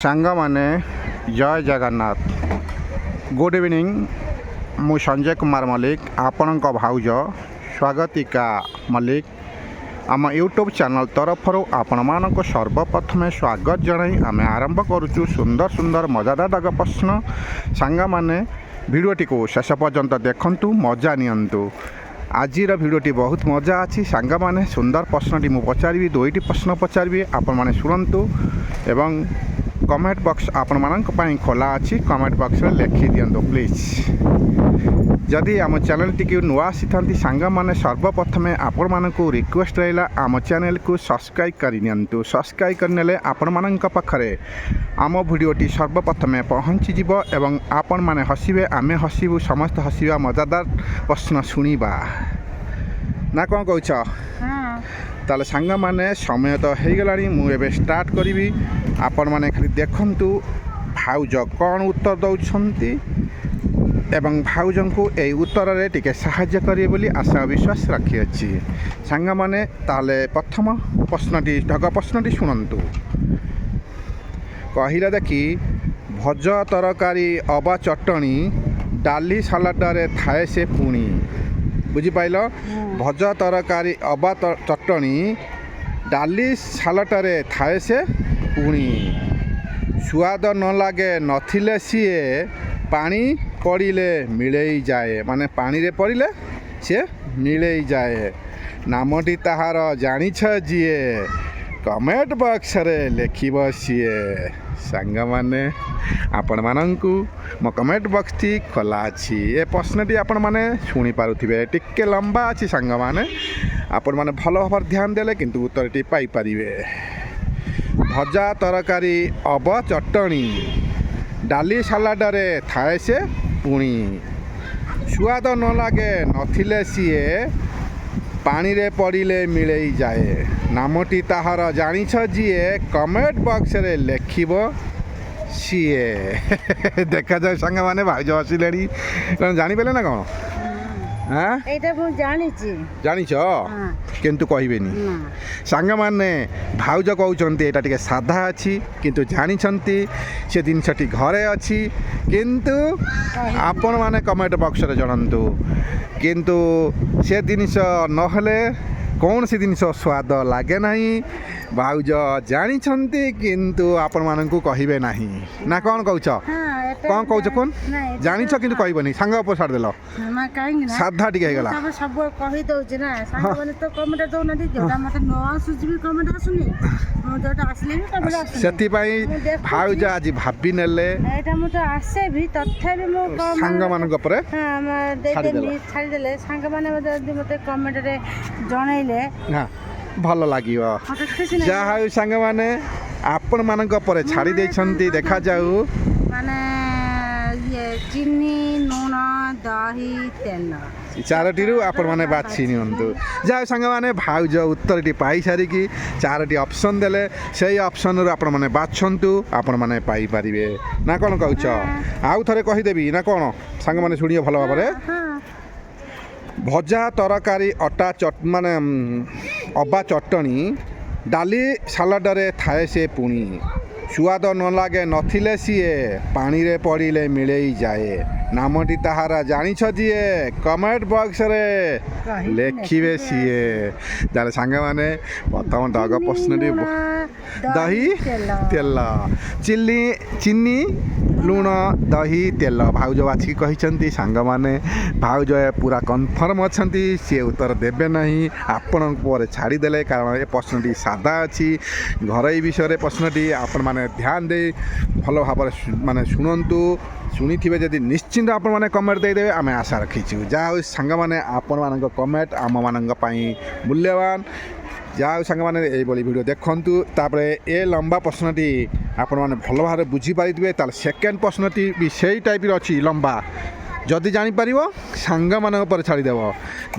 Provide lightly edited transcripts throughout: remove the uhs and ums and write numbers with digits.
ସାଙ୍ଗମାନେ ଜୟ Jagannath. Good evening. ମୁଁ ସଞ୍ଜୟ କୁମାର ମଲ୍ଲିକ, ଆପଣଙ୍କ ଭାଉଜ ସ୍ୱାଗତିକା ମଲ୍ଲିକ ଆମ ୟୁଟ୍ୟୁବ୍ ଚ୍ୟାନେଲ୍ ତରଫରୁ ଆପଣମାନଙ୍କୁ ସର୍ବପ୍ରଥମେ ସ୍ୱାଗତ ଜଣାଇ ଆମେ ଆରମ୍ଭ କରୁଛୁ ସୁନ୍ଦର ସୁନ୍ଦର ମଜାଦାର ପ୍ରଶ୍ନ। ସାଙ୍ଗମାନେ ଭିଡ଼ିଓଟିକୁ ଶେଷ ପର୍ଯ୍ୟନ୍ତ ଦେଖନ୍ତୁ, ମଜା ନିଅନ୍ତୁ। ଆଜିର ଭିଡ଼ିଓଟି ବହୁତ ମଜା ଅଛି। ସାଙ୍ଗମାନେ ସୁନ୍ଦର ପ୍ରଶ୍ନଟି ମୁଁ ପଚାରିବି, ଦୁଇଟି ପ୍ରଶ୍ନ ପଚାରିବି, ଆପଣମାନେ ଶୁଣନ୍ତୁ ଏବଂ କମେଣ୍ଟ ବକ୍ସ ଆପଣମାନଙ୍କ ପାଇଁ ଖୋଲା ଅଛି। କମେଣ୍ଟ ବକ୍ସରେ ଲେଖିଦିଅନ୍ତୁ ପ୍ଲିଜ୍। ଯଦି ଆମ ଚ୍ୟାନେଲଟିକୁ ନୂଆ ଆସିଥାନ୍ତି ସାଙ୍ଗମାନେ, ସର୍ବପ୍ରଥମେ ଆପଣମାନଙ୍କୁ ରିକ୍ୱେଷ୍ଟ ରହିଲା ଆମ ଚ୍ୟାନେଲକୁ ସବସ୍କ୍ରାଇବ୍ କରିନିଅନ୍ତୁ। ସବସ୍କ୍ରାଇବ୍ କରିନେଲେ ଆପଣମାନଙ୍କ ପାଖରେ ଆମ ଭିଡ଼ିଓଟି ସର୍ବପ୍ରଥମେ ପହଞ୍ଚିଯିବ ଏବଂ ଆପଣମାନେ ହସିବେ, ଆମେ ହସିବୁ, ସମସ୍ତେ ହସିବା, ମଜାଦାର ପ୍ରଶ୍ନ ଶୁଣିବା। ନା କ'ଣ କହୁଛ? ତାହେଲେ ସାଙ୍ଗମାନେ ସମୟ ତ ହେଇଗଲାଣି, ମୁଁ ଏବେ ଷ୍ଟାର୍ଟ କରିବି। ଆପଣମାନେ ଖାଲି ଦେଖନ୍ତୁ ଭାଉଜ କ'ଣ ଉତ୍ତର ଦେଉଛନ୍ତି ଏବଂ ଭାଉଜଙ୍କୁ ଏହି ଉତ୍ତରରେ ଟିକେ ସାହାଯ୍ୟ କରିବେ ବୋଲି ଆଶା ବିଶ୍ୱାସ ରଖିଅଛି। ସାଙ୍ଗମାନେ ତାହେଲେ ପ୍ରଥମ ପ୍ରଶ୍ନଟି, ଢଗ ପ୍ରଶ୍ନଟି ଶୁଣନ୍ତୁ। କହିଲେ ଦେଖି, ଭଜ ତରକାରୀ ଅବା ଚଟଣି ଡାଲି ସାଲାଡ଼ରେ ଥାଏ ସେ ପୁଣି। ବୁଝିପାରିଲ? ଭଜ ତରକାରୀ ଅବା ଚଟଣି ଡାଲି ସାଲାଡ଼ରେ ଥାଏ ସେ ପୁଣି। ସୁଆଦ ନ ଲାଗେ ନଥିଲେ ସିଏ ପାଣି ପଡ଼ିଲେ ମିଳେଇ ଯାଏ। ମାନେ ପାଣିରେ ପଡ଼ିଲେ ସିଏ ମିଳେଇ ଯାଏ। ନାମଟି ତାହାର ଜାଣିଛ ଯିଏ, କମେଣ୍ଟ ବକ୍ସରେ ଲେଖିବ ସିଏ। ସାଙ୍ଗମାନେ ଆପଣମାନଙ୍କୁ ମୋ କମେଣ୍ଟ ବକ୍ସଟି ଖୋଲା ଅଛି। ଏ ପ୍ରଶ୍ନଟି ଆପଣମାନେ ଶୁଣିପାରୁଥିବେ, ଟିକେ ଲମ୍ବା ଅଛି ସାଙ୍ଗମାନେ, ଆପଣମାନେ ଭଲ ଭାବରେ ଧ୍ୟାନ ଦେଲେ କିନ୍ତୁ ଉତ୍ତରଟି ପାଇପାରିବେ। ଭଜା ତରକାରୀ ଅବ ଚଟଣି ଡାଲି ସାଲାଡ଼ରେ ଥାଏ ସେ ପୁଣି। ସୁଆଦ ନ ଲାଗେ ନଥିଲେ ସିଏ ପାଣିରେ ପଡ଼ିଲେ ମିଳେଇ ଯାଏ। ନାମଟି ତାହାର ଜାଣିଛ ଯିଏ, କମେଣ୍ଟ ବକ୍ସରେ ଲେଖିବ ସିଏ। ଦେଖାଯାଉ ସାଙ୍ଗମାନେ ଭାଉଜ ହସିଲେଣି, କ'ଣ ଜାଣିପାରିଲେ ନା କ'ଣ? ଏଇଟା ମୁଁ ଜାଣିଛି। ଜାଣିଛ କିନ୍ତୁ କହିବେନି। ସାଙ୍ଗମାନେ ଭାଉଜ କହୁଛନ୍ତି ଏଇଟା ଟିକେ ସାଧା ଅଛି କିନ୍ତୁ ଜାଣିଛନ୍ତି ସେ ଜିନିଷଟି ଘରେ ଅଛି, କିନ୍ତୁ ଆପଣମାନେ କମେଣ୍ଟ ବକ୍ସରେ ଜଣାନ୍ତୁ। କିନ୍ତୁ ସେ ଜିନିଷ ନହେଲେ କୌଣସି ଜିନିଷ ସ୍ୱାଦ ଲାଗେ ନାହିଁ। ଭାଉଜ ଜାଣିଛନ୍ତି କିନ୍ତୁ ଆପଣମାନଙ୍କୁ କହିବେ ନାହିଁ। ନା କ'ଣ କହୁଛ? କ'ଣ କହୁଛ କୁହ? ଜାଣିଛ କିନ୍ତୁ କହିବନି, ସାଙ୍ଗ ଉପରେ ଛାଡ଼ିଦେଲ, ସାଧା ଟିକେ ହେଇଗଲା। ସବୁ କହିଦଉଛି ନା ସାଙ୍ଗମାନେ ତ କମେଣ୍ଟ ଦଉନାହାନ୍ତି, ଯୋଉଟା ମତେ ନ ଆସୁଛି ବି କମେଣ୍ଟ ଆସୁନି, ଯୋଉଟା ଆସିଲେ ବି କମେଣ୍ଟ ଆସୁନି। ସେଥିପାଇଁ ଭାଉଜ ଆଜି ଭାବି ନେଲେ ଏଇଟା ମୁଁ ତ ଆସେ ବି, ତଥାପି ମୁଁ ସାଙ୍ଗମାନଙ୍କ ଉପରେ ଛାଡ଼ିଦେଲେ ସାଙ୍ଗମାନେ ଯଦି ମତେ କମେଣ୍ଟରେ ଜଣେଇଲେ ଭଲ ଲାଗିବ। ଯାହା ହଉ ସାଙ୍ଗମାନେ ଆପଣମାନଙ୍କ ପରେ ଛାଡ଼ି ଦେଇଛନ୍ତି। ଦେଖାଯାଉ ମାନେ ଚିନି, ଲୁଣ, ଦହି, ତେଲ ଚାରୋଟିରୁ ଆପଣମାନେ ବାଛି ନିଅନ୍ତୁ। ଯାହା ସାଙ୍ଗମାନେ ଭାଉଜ ଉତ୍ତରଟି ପାଇସାରିକି ଚାରୋଟି ଅପସନ୍ ଦେଲେ, ସେଇ ଅପସନ୍ରୁ ଆପଣମାନେ ବାଛନ୍ତୁ, ଆପଣମାନେ ପାଇପାରିବେ। ନା କ'ଣ କହୁଛ? ଆଉ ଥରେ କହିଦେବି ନା କ'ଣ? ସାଙ୍ଗମାନେ ଶୁଣିବ ଭଲ ଭାବରେ। ଭଜା ତରକାରୀ ମାନେ ଅବା ଚଟଣି ଡାଲି ସାଲାଡ଼ରେ ଥାଏ ସେ ପୁଣି। ସୁଆଦ ନ ଲାଗେ ନଥିଲେ ସିଏ ପାଣିରେ ପଡ଼ିଲେ ମିଳେଇ ଯାଏ। ନାମଟି ତାହାର ଜାଣିଛ ଯିଏ, କମେଣ୍ଟ ବକ୍ସରେ ଲେଖିବେ ସିଏ। ତାହେଲେ ସାଙ୍ଗମାନେ ପ୍ରଥମ ଢଗ ପ୍ରଶ୍ନଟି ଦହି ତେଲ, ଚିନି, ଲୁଣ, ଦହି, ତେଲ ଭାଉଜ ବାଛିକି କହିଛନ୍ତି। ସାଙ୍ଗମାନେ ଭାଉଜ ପୁରା କନଫର୍ମ ଅଛନ୍ତି, ସିଏ ଉତ୍ତର ଦେବେ ନାହିଁ, ଆପଣଙ୍କ ପରେ ଛାଡ଼ିଦେଲେ, କାରଣ ଏ ପ୍ରଶ୍ନଟି ସାଧା ଅଛି, ଘରୋଇ ବିଷୟରେ ପ୍ରଶ୍ନଟି। ଆପଣମାନେ ଧ୍ୟାନ ଦେଇ ଭଲ ଭାବରେ ମାନେ ଶୁଣନ୍ତୁ। ଶୁଣିଥିବେ ଯଦି ନିଶ୍ଚିନ୍ତ ଆପଣମାନେ କମେଣ୍ଟ ଦେଇଦେବେ, ଆମେ ଆଶା ରଖିଛୁ। ଯାହା ହଉ ସାଙ୍ଗମାନେ ଆପଣମାନଙ୍କ କମେଣ୍ଟ ଆମମାନଙ୍କ ପାଇଁ ମୂଲ୍ୟବାନ। ଯାହା ହଉ ସାଙ୍ଗମାନେ ଏଇଭଳି ଭିଡ଼ିଓ ଦେଖନ୍ତୁ। ତାପରେ ଏ ଲମ୍ବା ପ୍ରଶ୍ନଟି ଆପଣମାନେ ଭଲ ଭାବରେ ବୁଝିପାରିଥିବେ। ତାହେଲେ ସେକେଣ୍ଡ ପ୍ରଶ୍ନଟି ବି ସେଇ ଟାଇପ୍ର ଅଛି, ଲମ୍ବା। ଯଦି ଜାଣିପାରିବ ସାଙ୍ଗମାନଙ୍କ ଉପରେ ଛାଡ଼ିଦେବ।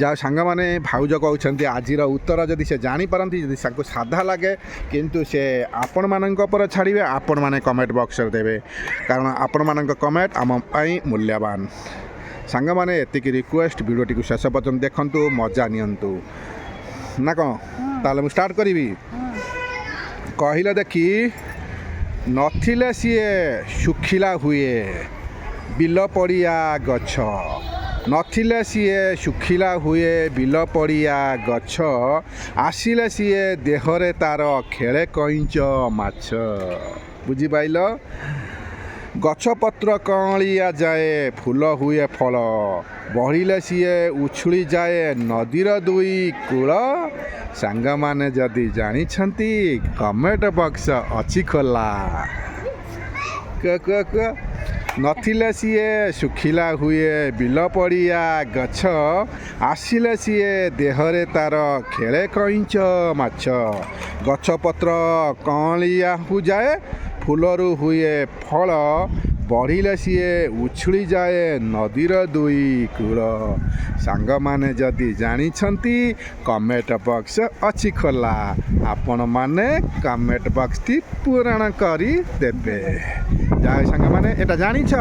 ଯାହା ସାଙ୍ଗମାନେ ଭାଉଜ କହୁଛନ୍ତି ଆଜିର ଉତ୍ତର ଯଦି ସେ ଜାଣିପାରନ୍ତି, ଯଦି ତାଙ୍କୁ ସାଧା ଲାଗେ, କିନ୍ତୁ ସେ ଆପଣମାନଙ୍କ ଉପରେ ଛାଡ଼ିବେ, ଆପଣମାନେ କମେଣ୍ଟ ବକ୍ସରେ ଦେବେ, କାରଣ ଆପଣମାନଙ୍କ କମେଣ୍ଟ ଆମ ପାଇଁ ମୂଲ୍ୟବାନ। ସାଙ୍ଗମାନେ ଏତିକି ରିକ୍ୱେଷ୍ଟ, ଭିଡ଼ିଓଟିକୁ ଶେଷ ପର୍ଯ୍ୟନ୍ତ ଦେଖନ୍ତୁ, ମଜା ନିଅନ୍ତୁ। ନା କ'ଣ? ତାହେଲେ ମୁଁ ଷ୍ଟାର୍ଟ କରିବି। କହିଲେ ଦେଖି, ନଥିଲେ ସିଏ ଶୁଖିଲା ହୁଏ ବିଲ ପଡ଼ିଆ ଗଛ ନଥିଲେ ସିଏ ଶୁଖିଲା ହୁଏ ବିଲ ପଡ଼ିଆ ଗଛ ଆସିଲେ ସିଏ ଦେହରେ ତାର ଖେଳେ କଇଁଚ ମାଛ ବୁଝିପାଇଲ ଗଛପତ୍ର କଅଁଳିଆ ଯାଏ ଫୁଲ ହୁଏ ଫଳ ବଢ଼ିଲେ ସିଏ ଉଛୁଳି ଯାଏ ନଦୀର ଦୁଇ କୂଳ ସାଙ୍ଗମାନେ ଯଦି ଜାଣିଛନ୍ତି କମେଣ୍ଟ ବକ୍ସ ଅଛି ଖୋଲା କୁହ ନଥିଲେ ସିଏ ଶୁଖିଲା ହୁଏ ବିଲ ପଡ଼ିଆ ଗଛ ଆସିଲେ ସିଏ ଦେହରେ ତାର ଖେଳେ କଇଁଚ ମାଛ ଗଛପତ୍ର କଅଁଳିଆ ଯାଏ ଫୁଲରୁ ହୁଏ ଫଳ ବଢ଼ିଲେ ସିଏ ଉଛୁଳି ଯାଏ ନଦୀର ଦୁଇ କୂଳ ସାଙ୍ଗମାନେ ଯଦି ଜାଣିଛନ୍ତି କମେଣ୍ଟ ବକ୍ସ ଅଛି ଖୋଲା ଆପଣମାନେ କମେଣ୍ଟ ବକ୍ସଟି ପୂରଣ କରିଦେବେ ଯାହା ସାଙ୍ଗମାନେ ଏଟା ଜାଣିଛ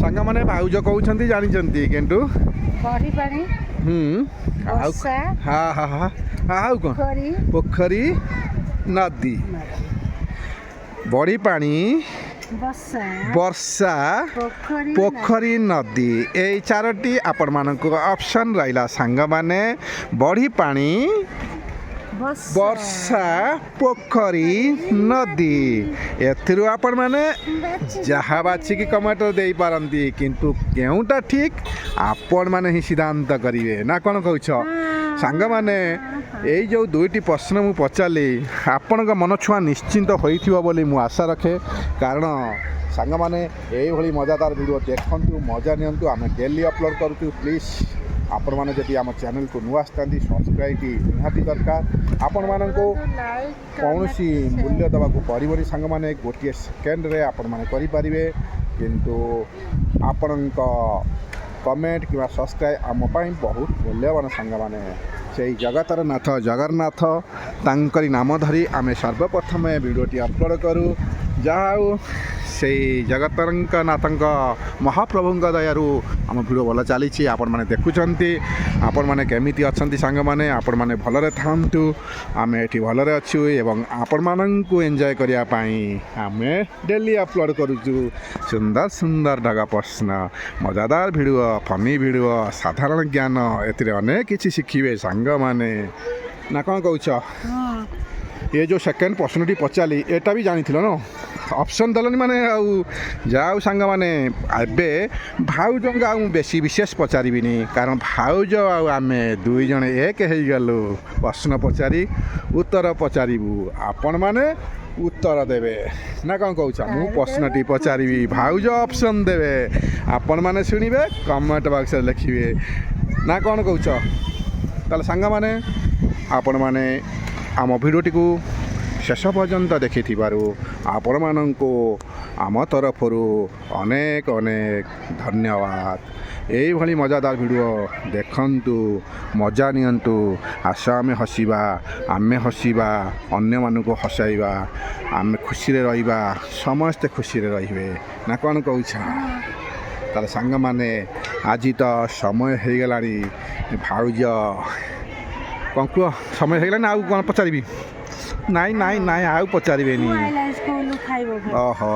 ସାଙ୍ଗମାନେ ଭାଉଜ କହୁଛନ୍ତି ଜାଣିଛନ୍ତି କିନ୍ତୁ ବଢି ପାଣି ଆଉ ବର୍ଷା ଆଉ କ'ଣ ପୋଖରୀ ନଦୀ ବଢ଼ି ପାଣି ବର୍ଷା ପୋଖରୀ ନଦୀ ଏଇ ଚାରୋଟି ଆପଣମାନଙ୍କୁ ଅପସନ୍ ରହିଲା ସାଙ୍ଗମାନେ ବଢ଼ି ପାଣି ବର୍ଷା ପୋଖରୀ ନଦୀ ଏଥିରୁ ଆପଣମାନେ ଯାହା ବାଛିକି କମେଣ୍ଟ ଦେଇପାରନ୍ତି କିନ୍ତୁ କେଉଁଟା ଠିକ୍ ଆପଣମାନେ ହିଁ ସିଦ୍ଧାନ୍ତ କରିବେ ନା କ'ଣ କହୁଛ ସାଙ୍ଗମାନେ ଏଇ ଯେଉଁ ଦୁଇଟି ପ୍ରଶ୍ନ ମୁଁ ପଚାରିଲି ଆପଣଙ୍କ ମନ ଛୁଆଁ ନିଶ୍ଚିନ୍ତ ହୋଇଥିବ ବୋଲି ମୁଁ ଆଶା ରଖେ କାରଣ ସାଙ୍ଗମାନେ ଏଇଭଳି ମଜାଦାର ଭିଡ଼ିଓ ଦେଖନ୍ତୁ ମଜା ନିଅନ୍ତୁ ଆମେ ଡେଲି ଅପଲୋଡ଼ କରୁଛୁ ପ୍ଲିଜ୍ ଆପଣମାନେ ଯଦି ଆମ ଚ୍ୟାନେଲକୁ ନୂଆ ଆସିଥାନ୍ତି ସବସ୍କ୍ରାଇବ୍ ନିହାତି ଦରକାର ଆପଣମାନଙ୍କୁ କୌଣସି ମୂଲ୍ୟ ଦେବାକୁ ପଡ଼ିବନି ସାଙ୍ଗମାନେ ଗୋଟିଏ ସେକେଣ୍ଡରେ ଆପଣମାନେ କରିପାରିବେ କିନ୍ତୁ ଆପଣଙ୍କ କମେଣ୍ଟ କିମ୍ବା ସବସ୍କ୍ରାଇବ୍ ଆମ ପାଇଁ ବହୁତ ମୂଲ୍ୟବାନ ସାଙ୍ଗମାନେ ସେଇ ଜଗତର ନାଥ ଜଗନ୍ନାଥ ତାଙ୍କରି ନାମ ଧରି ଆମେ ସର୍ବପ୍ରଥମେ ଭିଡ଼ିଓଟି ଅପଲୋଡ଼ କରୁ ଯାହା ହେଉ ସେଇ ଜଗତରଙ୍କ ନାଥଙ୍କ ମହାପ୍ରଭୁଙ୍କ ଦୟାରୁ ଆମ ଭିଡ଼ିଓ ଭଲ ଚାଲିଛି ଆପଣମାନେ ଦେଖୁଛନ୍ତି ଆପଣମାନେ କେମିତି ଅଛନ୍ତି ସାଙ୍ଗମାନେ ଆପଣମାନେ ଭଲରେ ଥାଆନ୍ତୁ ଆମେ ଏଠି ଭଲରେ ଅଛୁ ଏବଂ ଆପଣମାନଙ୍କୁ ଏନ୍ଜୟ କରିବା ପାଇଁ ଆମେ ଡେଲି ଅପଲୋଡ଼ କରୁଛୁ ସୁନ୍ଦର ସୁନ୍ଦର ଢଗ ପ୍ରଶ୍ନ ମଜାଦାର ଭିଡ଼ିଓ ଫନି ଭିଡ଼ିଓ ସାଧାରଣ ଜ୍ଞାନ ଏଥିରେ ଅନେକ କିଛି ଶିଖିବେ ସାଙ୍ଗମାନେ ନା କ'ଣ କହୁଛ ଏ ଯେଉଁ ସେକେଣ୍ଡ ପ୍ରଶ୍ନଟି ପଚାରିଲି ଏଇଟା ବି ଜାଣିଥିଲ ନା ଅପସନ୍ ଦେଲନି ମାନେ ଆଉ ଯାହା ହଉ ସାଙ୍ଗମାନେ ଏବେ ଭାଉଜଙ୍କୁ ଆଉ ମୁଁ ବେଶୀ ବିଶେଷ ପଚାରିବିନି କାରଣ ଭାଉଜ ଆଉ ଆମେ ଦୁଇ ଜଣ ଏକ ହେଇଗଲୁ ପ୍ରଶ୍ନ ପଚାରି ଉତ୍ତର ପଚାରିବୁ ଆପଣମାନେ ଉତ୍ତର ଦେବେ ନା କ'ଣ କହୁଛ ମୁଁ ପ୍ରଶ୍ନଟି ପଚାରିବି ଭାଉଜ ଅପସନ୍ ଦେବେ ଆପଣମାନେ ଶୁଣିବେ କମେଣ୍ଟ ବକ୍ସରେ ଲେଖିବେ ନା କ'ଣ କହୁଛ ତାହେଲେ ସାଙ୍ଗମାନେ ଆପଣମାନେ ଆମ ଭିଡ଼ିଓଟିକୁ ଶେଷ ପର୍ଯ୍ୟନ୍ତ ଦେଖିଥିବାରୁ ଆପଣମାନଙ୍କୁ ଆମ ତରଫରୁ ଅନେକ ଅନେକ ଧନ୍ୟବାଦ ଏଇଭଳି ମଜାଦାର ଭିଡ଼ିଓ ଦେଖନ୍ତୁ ମଜା ନିଅନ୍ତୁ ଆସ ଆମେ ହସିବା ଅନ୍ୟମାନଙ୍କୁ ହସାଇବା ଆମେ ଖୁସିରେ ରହିବା ସମସ୍ତେ ଖୁସିରେ ରହିବେ ନା କ'ଣ କହୁଛ ତାହେଲେ ସାଙ୍ଗମାନେ ଆଜି ତ ସମୟ ହେଇଗଲାଣି ଭାଉଜ କ'ଣ କୁହ ସମୟ ହେଇଗଲାଣି ଆଉ କ'ଣ ପଚାରିବି ନାଇଁ ଆଉ ପଚାରିବେନି ଓହୋ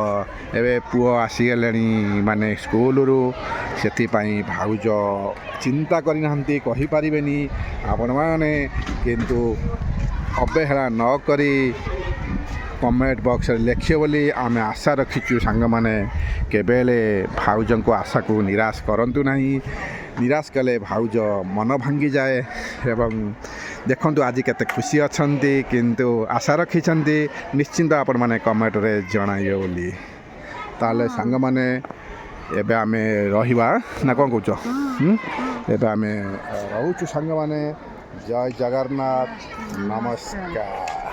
ଏବେ ପୁଅ ଆସିଗଲେଣି ମାନେ ସ୍କୁଲରୁ ସେଥିପାଇଁ ଭାଉଜ ଚିନ୍ତା କରିନାହାନ୍ତି କହିପାରିବେନି ଆପଣମାନେ କିନ୍ତୁ ଅବହେଳା ନ କରି କମେଣ୍ଟ ବକ୍ସରେ ଲେଖିବେ ବୋଲି ଆମେ ଆଶା ରଖିଛୁ ସାଙ୍ଗମାନେ କେବେ ହେଲେ ଭାଉଜଙ୍କ ଆଶାକୁ ନିରାଶ କରନ୍ତୁ ନାହିଁ ନିରାଶ କଲେ ଭାଉଜ ମନ ଭାଙ୍ଗିଯାଏ ଏବଂ ଦେଖନ୍ତୁ ଆଜି କେତେ ଖୁସି ଅଛନ୍ତି କିନ୍ତୁ ଆଶା ରଖିଛନ୍ତି ନିଶ୍ଚିନ୍ତ ଆପଣମାନେ କମେଣ୍ଟରେ ଜଣାଇବେ ବୋଲି ତାହେଲେ ସାଙ୍ଗମାନେ ଏବେ ଆମେ ରହିବା ନା କ'ଣ କହୁଛ ଏବେ ଆମେ ରହୁଛୁ ସାଙ୍ଗମାନେ ଜୟ ଜଗନ୍ନାଥ ନମସ୍କାର।